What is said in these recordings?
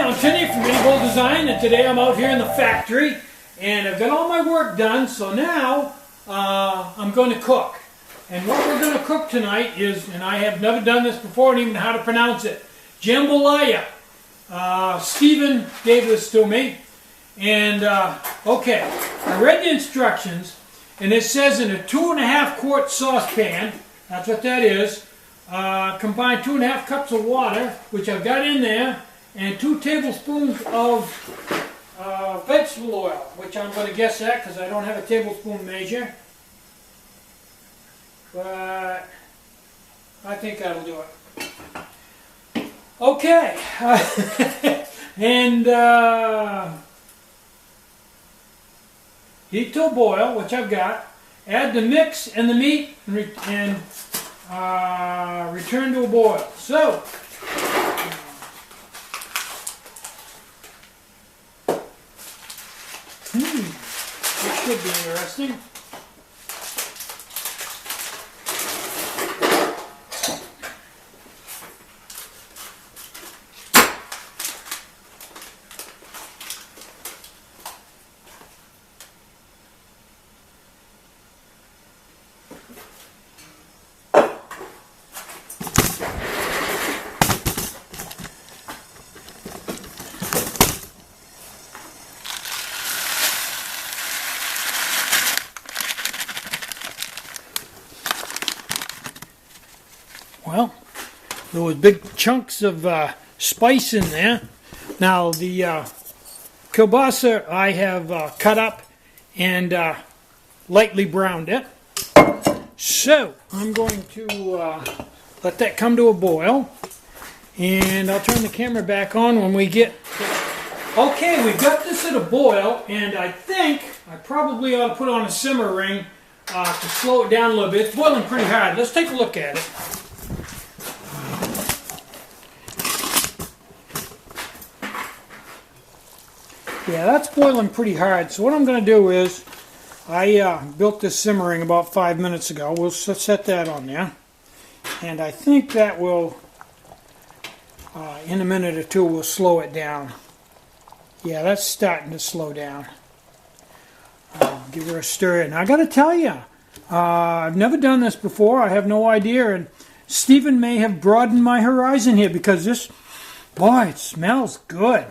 I'm Tinny from Tinny Design, and today I'm out here in the factory, and I've got all my work done, so now I'm going to cook. And what we're going to cook tonight is, and I have never done this before, and even how to pronounce it, jambalaya. Stephen gave this to me, and okay, I read the instructions, and it says in a 2.5 quart saucepan, that's what that is, combine 2.5 cups of water, which I've got in there, and 2 tablespoons of vegetable oil, which I'm going to guess at because I don't have a tablespoon measure. But I think that'll do it. Okay. And heat to a boil, which I've got. Add the mix and the meat and return to a boil. So, this should be interesting. Well, there was big chunks of spice in there. Now the kielbasa I have cut up and lightly browned it. So I'm going to let that come to a boil, and I'll turn the camera back on when we get. Okay, we've got this at a boil, and I think I probably ought to put on a simmer ring to slow it down a little bit. It's boiling pretty hard. Let's take a look at it. Yeah, that's boiling pretty hard. So what I'm going to do is, I built this simmering about 5 minutes ago. We'll set that on there. And I think that will, in a minute or two, we'll slow it down. Yeah, that's starting to slow down. Give her a stir. And I got to tell you, I've never done this before. I have no idea. And Stephen may have broadened my horizon here because this, boy, it smells good.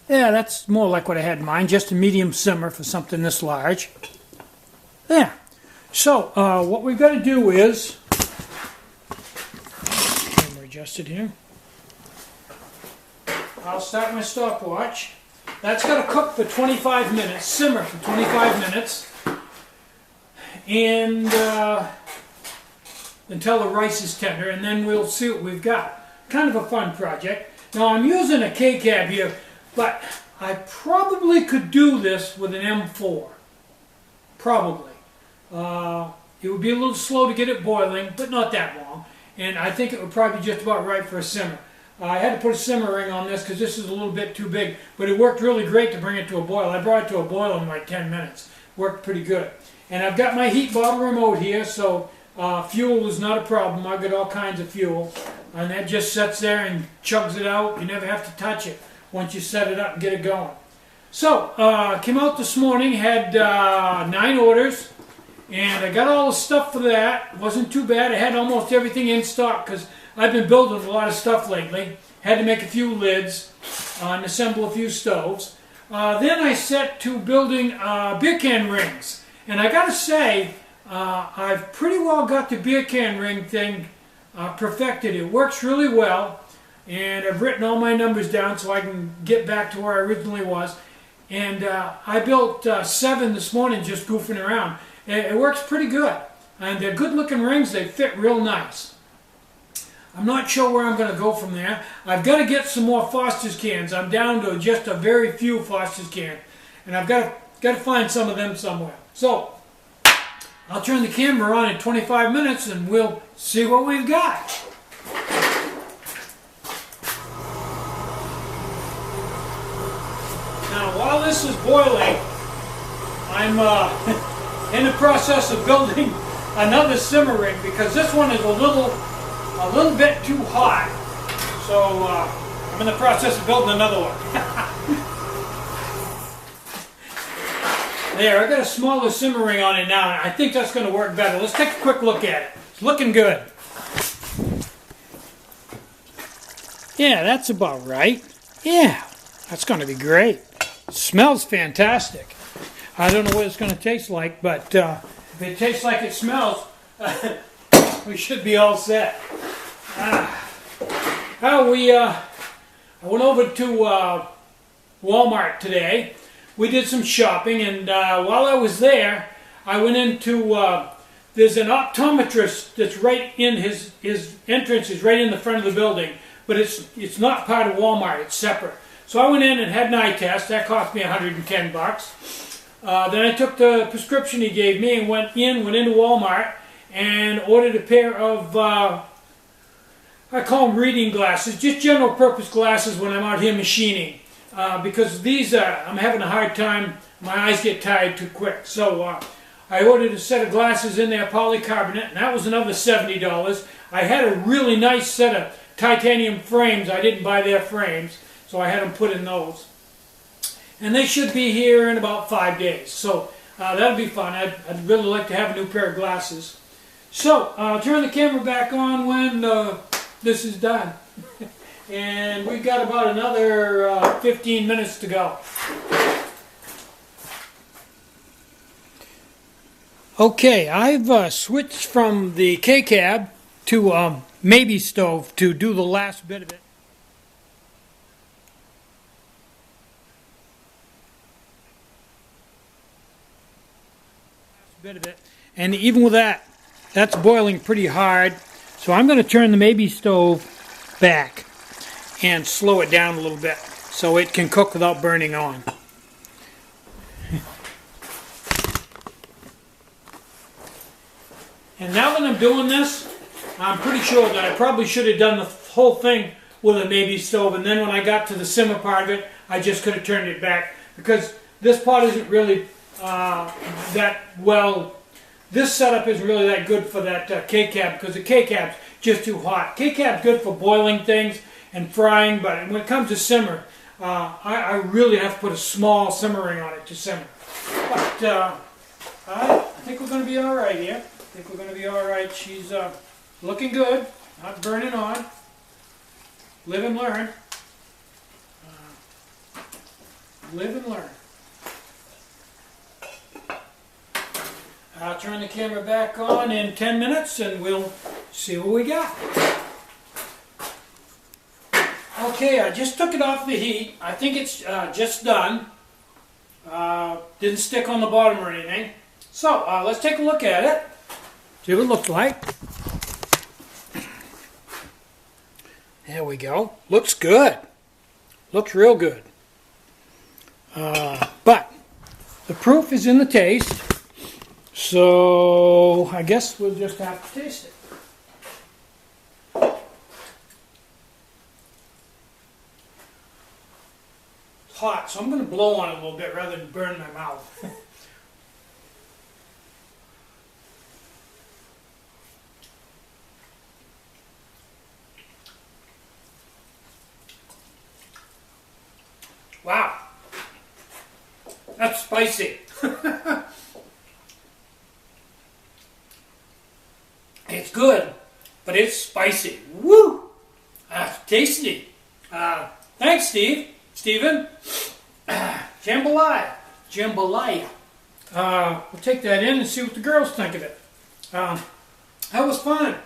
Yeah, that's more like what I had in mind, just a medium simmer for something this large. Yeah. So, what we've got to do is, camera adjusted here. I'll start my stopwatch. That's got to cook for 25 minutes, simmer for 25 minutes, and until the rice is tender, and then we'll see what we've got. Kind of a fun project. Now, I'm using a K-cab here. But I probably could do this with an M4. Probably. It would be a little slow to get it boiling, but not that long. And I think it would probably be just about right for a simmer. I had to put a simmer ring on this because this is a little bit too big. But it worked really great to bring it to a boil. I brought it to a boil in like 10 minutes. Worked pretty good. And I've got my heat bottle remote here, so fuel is not a problem. I've got all kinds of fuel. And that just sits there and chugs it out. You never have to touch it once you set it up and get it going. So, came out this morning, had 9 orders, and I got all the stuff for that. Wasn't too bad. I had almost everything in stock because I've been building a lot of stuff lately. Had to make a few lids and assemble a few stoves. Then I set to building beer can rings. And I got to say, I've pretty well got the beer can ring thing perfected. It works really well. And I've written all my numbers down so I can get back to where I originally was. And I built 7 this morning just goofing around. It works pretty good. And they're good looking rings. They fit real nice. I'm not sure where I'm going to go from there. I've got to get some more Foster's cans. I'm down to just a very few Foster's cans. And I've got to find some of them somewhere. So, I'll turn the camera on in 25 minutes and we'll see what we've got. Now, while this is boiling, I'm in the process of building another simmer ring because this one is a little bit too hot. So I'm in the process of building another one. There, I got a smaller simmer ring on it now, and I think that's going to work better. Let's take a quick look at it. It's looking good. Yeah, that's about right. Yeah, that's going to be great. It smells fantastic. I don't know what it's going to taste like, but if it tastes like it smells, we should be all set. I went over to Walmart today. We did some shopping, and while I was there, I went into, there's an optometrist that's right in his entrance is right in the front of the building, but it's not part of Walmart, it's separate. So I went in and had an eye test. That cost me $110 bucks. Then I took the prescription he gave me and went into Walmart and ordered a pair of, I call them reading glasses, just general purpose glasses when I'm out here machining. Because these I'm having a hard time, my eyes get tired too quick. So I ordered a set of glasses in there, polycarbonate, and that was another $70. I had a really nice set of titanium frames. I didn't buy their frames, so I had them put in those. And they should be here in about 5 days. So that'll be fun. I'd really like to have a new pair of glasses. So I'll turn the camera back on when this is done. And we've got about another 15 minutes to go. Okay, I've switched from the K-cab to maybe stove to do the last bit of it. And even with that, that's boiling pretty hard. So I'm going to turn the maybe stove back and slow it down a little bit so it can cook without burning on. And now that I'm doing this, I'm pretty sure that I probably should have done the whole thing with a maybe stove, and then when I got to the simmer part of it, I just could have turned it back, because this pot isn't really that well, this setup isn't really that good for that K-cab, because the K-cab's just too hot. K-cab's good for boiling things and frying, but when it comes to simmer, I really have to put a small simmering on it to simmer. But I think we're going to be all right here. I think we're going to be all right. She's looking good, not burning on. Live and learn. Live and learn. I'll turn the camera back on in 10 minutes and we'll see what we got. Okay, I just took it off the heat. I think it's just done. Didn't stick on the bottom or anything. So let's take a look at it. See what it looks like. There we go. Looks good. Looks real good. But the proof is in the taste. So I guess we'll just have to taste it. It's hot, so I'm going to blow on it a little bit rather than burn my mouth. Wow, that's spicy. It's good, but it's spicy. Woo! Tasty. Thanks, Stephen. Jambalaya. Jambalaya. We'll take that in and see what the girls think of it. That was fun.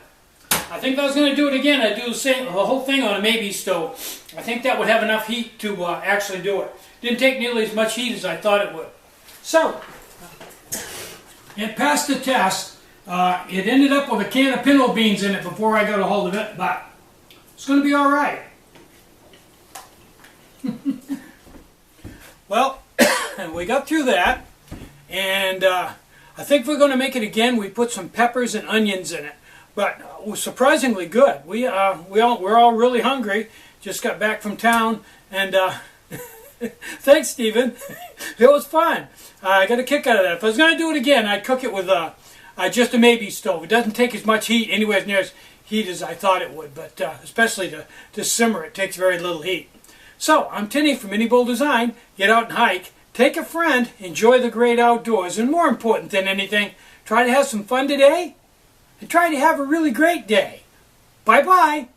I think if I was going to do it again, I'd do the whole thing on a maybe stove. I think that would have enough heat to actually do it. Didn't take nearly as much heat as I thought it would. So, it passed the test. It ended up with a can of pinto beans in it before I got a hold of it, but it's going to be all right. Well, we got through that, and I think we're going to make it again. We put some peppers and onions in it. But it was surprisingly good. We're all really hungry. Just got back from town, and thanks, Stephen. It was fun. I got a kick out of that. If I was going to do it again, I'd cook it with just a maybe stove. It doesn't take as much heat anywhere near heat as I thought it would, but especially to simmer, it takes very little heat. So, I'm Tinny from Mini Bull Design. Get out and hike, take a friend, enjoy the great outdoors, and more important than anything, try to have some fun today, and try to have a really great day. Bye-bye.